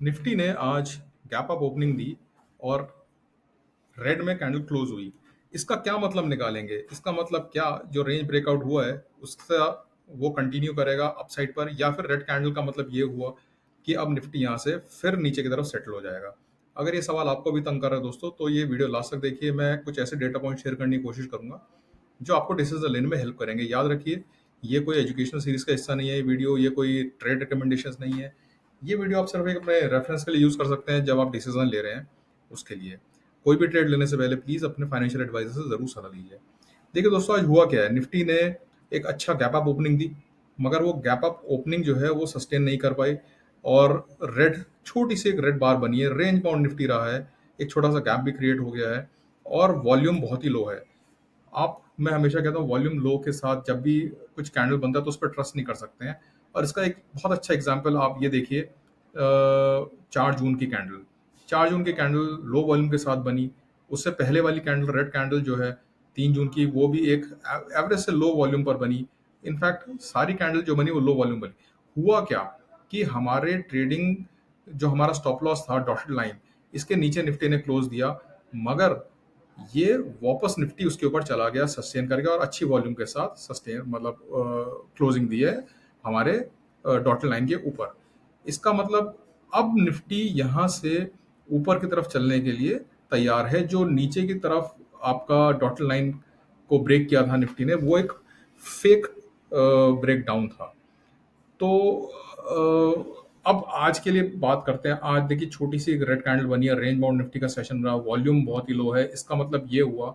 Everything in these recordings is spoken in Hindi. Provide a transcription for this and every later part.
निफ्टी ने आज गैप अप ओपनिंग दी और रेड में कैंडल क्लोज हुई। इसका क्या मतलब निकालेंगे? इसका मतलब क्या जो रेंज ब्रेकआउट हुआ है उसका वो कंटिन्यू करेगा अपसाइड पर, या फिर रेड कैंडल का मतलब ये हुआ कि अब निफ्टी यहाँ से फिर नीचे की तरफ सेटल हो जाएगा। अगर ये सवाल आपको भी तंग कर रहा है दोस्तों, तो ये वीडियो लास्ट तक देखिए। मैं कुछ ऐसे डेटा पॉइंट शेयर करने की कोशिश करूंगा जो आपको डिसीजन लेने में हेल्प करेंगे। याद रखिए, ये कोई एजुकेशनल सीरीज का हिस्सा नहीं है। ये वीडियो, ये कोई ट्रेड रिकमेंडेशंस नहीं है। ये वीडियो आप सिर्फ एक अपने रेफरेंस के लिए यूज कर सकते हैं जब आप डिसीजन ले रहे हैं उसके लिए। कोई भी ट्रेड लेने से पहले प्लीज अपने फाइनेंशियल एडवाइजर से जरूर सलाह लीजिए। देखिए दोस्तों, आज हुआ क्या है। निफ्टी ने एक अच्छा गैप अप ओपनिंग दी, मगर वो गैप अप ओपनिंग जो है वो सस्टेन नहीं कर पाई और रेड, छोटी सी एक रेड बार बनी है। रेंज बाउंड निफ्टी रहा है, एक छोटा सा गैप भी क्रिएट हो गया है और वॉल्यूम बहुत ही लो है। आप, मैं हमेशा कहता हूँ, वॉल्यूम लो के साथ जब भी कुछ कैंडल बनता है तो उस पर ट्रस्ट नहीं कर सकते हैं। और इसका एक बहुत अच्छा एग्जांपल आप ये देखिए, 4 जून की कैंडल। 4 जून की कैंडल लो वॉल्यूम के साथ बनी। उससे पहले वाली कैंडल, रेड कैंडल जो है 3 जून की, वो भी एक एवरेज से लो वॉल्यूम पर बनी। इनफैक्ट सारी कैंडल जो बनी वो लो वॉल्यूम बनी। हुआ क्या कि हमारे ट्रेडिंग, जो हमारा स्टॉप लॉस था डॉटेड लाइन, इसके नीचे निफ्टी ने क्लोज दिया, मगर ये वापस निफ्टी उसके ऊपर चला गया सस्टेन करके और अच्छी वॉल्यूम के साथ सस्टेन, मतलब क्लोजिंग दी है हमारे डॉटेड लाइन के ऊपर। इसका मतलब अब निफ्टी यहाँ से ऊपर की तरफ चलने के लिए तैयार है। जो नीचे की तरफ आपका डॉटेड लाइन को ब्रेक किया था निफ्टी ने, वो एक फेक ब्रेक डाउन था। तो अब आज के लिए बात करते हैं। आज देखिए, छोटी सी एक रेड कैंडल बनी है, रेंज बाउंड निफ्टी का सेशन रहा, वॉल्यूम बहुत ही लो है। इसका मतलब ये हुआ,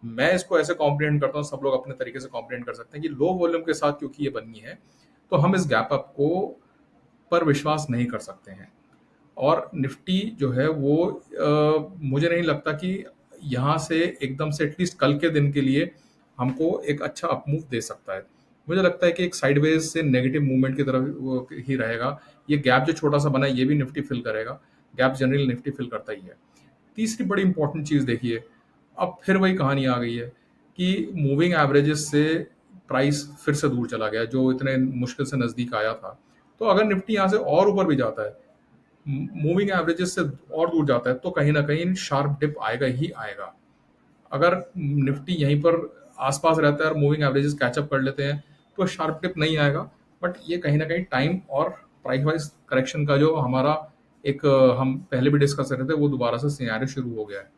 मैं इसको ऐसे कॉम्प्रिहेंड करता हूँ, सब लोग अपने तरीके से कॉम्प्रिहेंड कर सकते हैं कि लो वॉल्यूम के साथ क्योंकि ये बनी है, तो हम इस गैप अप को पर विश्वास नहीं कर सकते हैं। और निफ्टी जो है वो मुझे नहीं लगता कि यहाँ से एकदम से, एटलीस्ट कल के दिन के लिए, हमको एक अच्छा अप मूव दे सकता है। मुझे लगता है कि एक साइडवेज से नेगेटिव मूवमेंट की तरफ वो ही रहेगा। ये गैप जो छोटा सा बना है, ये भी निफ्टी फिल करेगा। गैप जनरली निफ्टी फिल करता ही है। तीसरी बड़ी इंपॉर्टेंट चीज़ देखिए, अब फिर वही कहानी आ गई है कि मूविंग एवरेजेस से प्राइस फिर से दूर चला गया, जो इतने मुश्किल से नज़दीक आया था। तो अगर निफ्टी यहाँ से और ऊपर भी जाता है, मूविंग एवरेजेस से और दूर जाता है, तो कहीं ना कहीं शार्प डिप आएगा ही आएगा। अगर निफ्टी यहीं पर आसपास रहता है और मूविंग एवरेजेस कैचअप कर लेते हैं, तो शार्प डिप नहीं आएगा। बट ये कहीं ना कहीं टाइम और प्राइस वाइज करेक्शन का जो हमारा एक हम पहले भी डिस्कस कर रहे थे, वो दोबारा से सिनेरियो शुरू हो गया है।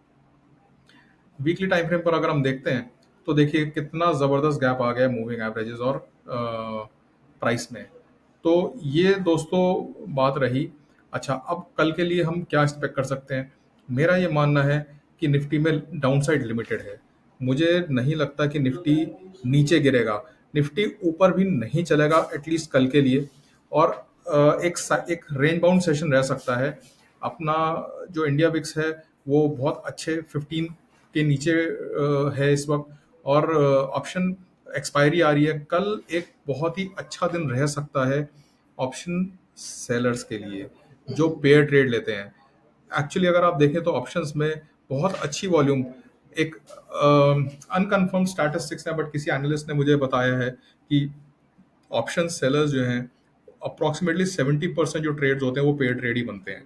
वीकली टाइम फ्रेम पर अगर हम देखते हैं, तो देखिए कितना ज़बरदस्त गैप आ गया है मूविंग एवरेजेस और प्राइस में। तो ये दोस्तों बात रही। अच्छा, अब कल के लिए हम क्या एक्सपेक्ट कर सकते हैं? मेरा ये मानना है कि निफ्टी में डाउनसाइड लिमिटेड है। मुझे नहीं लगता कि निफ्टी नीचे गिरेगा। निफ्टी ऊपर भी नहीं चलेगा एटलीस्ट कल के लिए। और एक रेंज बाउंड सेशन रह सकता है। अपना जो इंडिया विक्स है वो बहुत अच्छे 15 के नीचे है इस वक्त, और ऑप्शन एक्सपायरी आ रही है कल। एक बहुत ही अच्छा दिन रह सकता है ऑप्शन सेलर्स के लिए जो पेयर ट्रेड लेते हैं। एक्चुअली अगर आप देखें तो ऑप्शंस में बहुत अच्छी वॉल्यूम, एक अनकन्फर्म स्टैटिस्टिक्स है, बट किसी एनालिस्ट ने मुझे बताया है कि ऑप्शन सेलर्स जो हैं, अप्रोक्सीमेटली 70% जो ट्रेड्स होते हैं वो पेयर ट्रेड ही बनते हैं।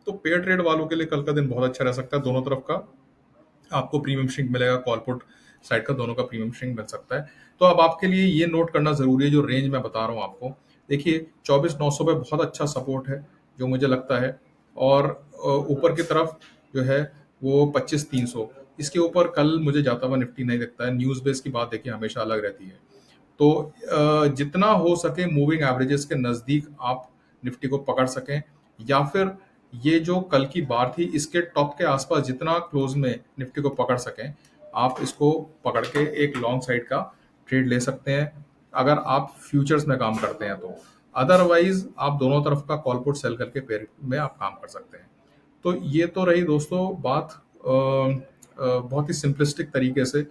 तो पेयर ट्रेड वालों के लिए कल का दिन बहुत अच्छा रह सकता है। दोनों तरफ का आपको प्रीमियम श्रिंक मिलेगा, कॉल पुट साइड का दोनों का प्रीमियम श्रिंक मिल सकता है। तो अब आपके लिए ये नोट करना जरूरी है, जो रेंज मैं बता रहा हूँ आपको। देखिए 24,900 पे बहुत अच्छा सपोर्ट है जो मुझे लगता है, और ऊपर की तरफ जो है वो 25,300। इसके ऊपर कल मुझे जाता हुआ निफ्टी नहीं दिखता है। न्यूज बेस की बात देखिए हमेशा अलग रहती है। तो जितना हो सके मूविंग एवरेजेस के नज़दीक आप निफ्टी को पकड़ सकें, या फिर ये जो कल की बार थी इसके टॉप के आसपास जितना क्लोज में निफ्टी को पकड़ सकें, आप इसको पकड़ के एक लॉन्ग साइड का ट्रेड ले सकते हैं अगर आप फ्यूचर्स में काम करते हैं तो। अदरवाइज आप दोनों तरफ का कॉल पुट सेल करके पेयर में आप काम कर सकते हैं। तो ये तो रही दोस्तों बात बहुत ही सिंपलिस्टिक तरीके से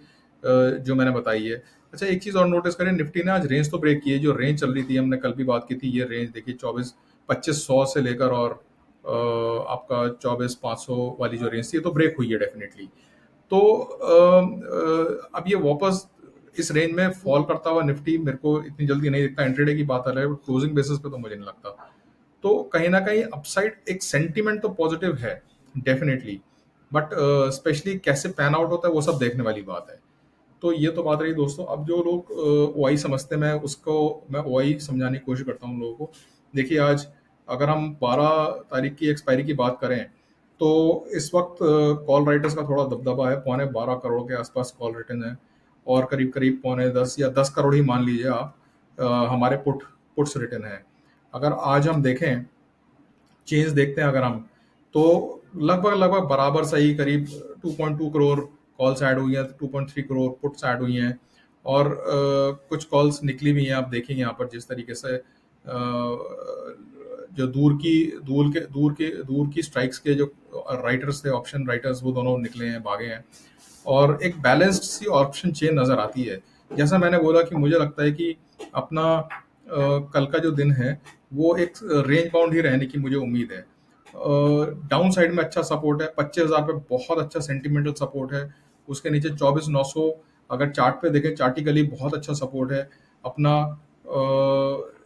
जो मैंने बताई है। अच्छा, एक चीज़ और नोटिस करें, निफ्टी ने आज रेंज तो ब्रेक की है। जो रेंज चल रही थी, हमने कल भी बात की थी, ये रेंज देखिए 25,100 से लेकर और आपका 24,500 वाली जो रेंज थी, ये तो ब्रेक हुई है डेफिनेटली। तो अब ये वापस इस रेंज में फॉल करता हुआ निफ्टी मेरे को इतनी जल्दी नहीं दिखता। इंट्राडे की बात अलग है, क्लोजिंग बेसिस पे तो मुझे नहीं लगता। तो कहीं ना कहीं अपसाइड एक सेंटीमेंट तो पॉजिटिव है डेफिनेटली, बट स्पेशली कैसे पैन आउट होता है वो सब देखने वाली बात है। तो ये तो बात रही दोस्तों। अब जो लोग ओआई समझते हैं, मैं ओआई समझाने की कोशिश करता हूँ लोगों को। देखिए आज अगर हम 12 तारीख की एक्सपायरी की बात करें तो इस वक्त कॉल राइटर्स का थोड़ा दबदबा है, 12.25 करोड़ के आसपास कॉल रिटर्न है, और करीब करीब 9.25 या 10 करोड़ ही मान लीजिए आप हमारे पुट्स रिटर्न है। अगर आज हम देखें, चेंज देखते हैं अगर हम, तो लगभग लगभग बराबर सही करीब 2.2 करोड़ कॉल्स ऐड हुई हैं, 2.3 करोड़ पुट्स ऐड हुई हैं, और कुछ कॉल्स निकली भी हैं। आप देखेंगे यहाँ पर जिस तरीके से जो दूर की स्ट्राइक्स के जो राइटर्स थे, ऑप्शन राइटर्स, वो दोनों निकले हैं, भागे हैं, और एक बैलेंस्ड सी ऑप्शन चेन नजर आती है। जैसा मैंने बोला कि मुझे लगता है कि अपना कल का जो दिन है वो एक रेंज बाउंड ही रहने की मुझे उम्मीद है। डाउन साइड में अच्छा सपोर्ट है, 25,000 पे बहुत अच्छा सेंटिमेंटल सपोर्ट है। उसके नीचे 24,900 अगर चार्ट पे देखें, चार्टिकली बहुत अच्छा सपोर्ट है अपना।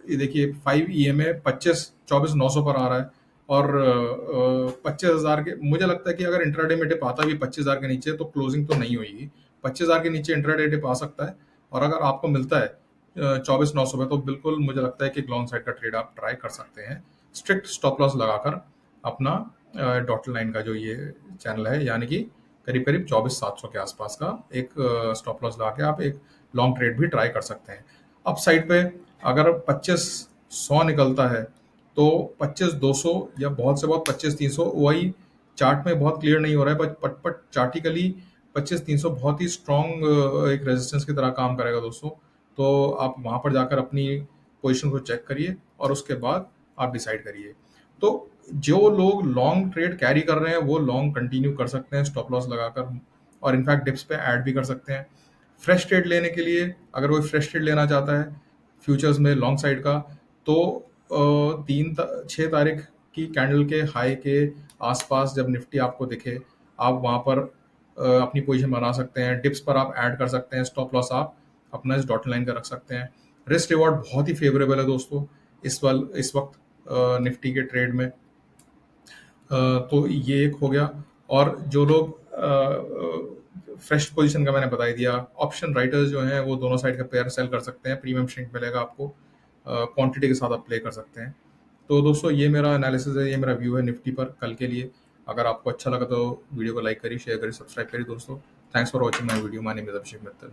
ये देखिए 5 EMA 24,900 पर आ रहा है, और 25,000 के, मुझे लगता है कि अगर इंट्राडे में डिप आता भी 25,000 के नीचे तो क्लोजिंग तो नहीं होगी। 25,000 के नीचे इंट्राडे डिप आ सकता है, और अगर आपको मिलता है 24,900 में, तो बिल्कुल मुझे लगता है कि लॉन्ग साइड का ट्रेड आप ट्राई कर सकते हैं, स्ट्रिक्ट स्टॉप लॉस लगाकर अपना डॉट लाइन का जो ये चैनल है, यानी कि करीब करीब 24,700 के आसपास का एक स्टॉप लॉस लगा के आप एक लॉन्ग ट्रेड भी ट्राई कर सकते हैं। अप साइड पे अगर 25,100 निकलता है तो 25,200 या बहुत से बहुत 25,300, वही चार्ट में बहुत क्लियर नहीं हो रहा है, बट चार्टिकली 25,300 बहुत ही स्ट्रॉन्ग एक रेजिस्टेंस की तरह काम करेगा दोस्तों। तो आप वहां पर जाकर अपनी पोजीशन को चेक करिए और उसके बाद आप डिसाइड करिए। तो जो लोग लॉन्ग ट्रेड कैरी कर रहे हैं वो लॉन्ग कंटिन्यू कर सकते हैं स्टॉप लॉस लगाकर, और इनफैक्ट डिप्स पे ऐड भी कर सकते हैं। फ्रेश ट्रेड लेने के लिए, अगर कोई फ्रेश ट्रेड लेना चाहता है फ्यूचर्स में लॉन्ग साइड का, तो 6 तारीख की कैंडल के हाई के आसपास जब निफ्टी आपको दिखे, आप वहां पर अपनी पोजीशन बना सकते हैं। डिप्स पर आप ऐड कर सकते हैं, स्टॉप लॉस आप अपना इस डॉट लाइन का रख सकते हैं। रिस्क रिवॉर्ड बहुत ही फेवरेबल है दोस्तों इस वक्त निफ्टी के ट्रेड में। तो ये एक हो गया। और जो लोग फ्रेश पोजीशन का मैंने बता ही दिया। ऑप्शन राइटर्स जो हैं वो दोनों साइड का पेयर सेल कर सकते हैं, प्रीमियम श्रिंक मिलेगा आपको, क्वांटिटी के साथ आप प्ले कर सकते हैं। तो दोस्तों ये मेरा एनालिसिस है, ये मेरा व्यू है निफ्टी पर कल के लिए। अगर आपको अच्छा लगा तो वीडियो को लाइक करिए, शेयर करिए, सब्सक्राइब करिए दोस्तों। Thanks for watching my video. My name is Abhishek Mittal.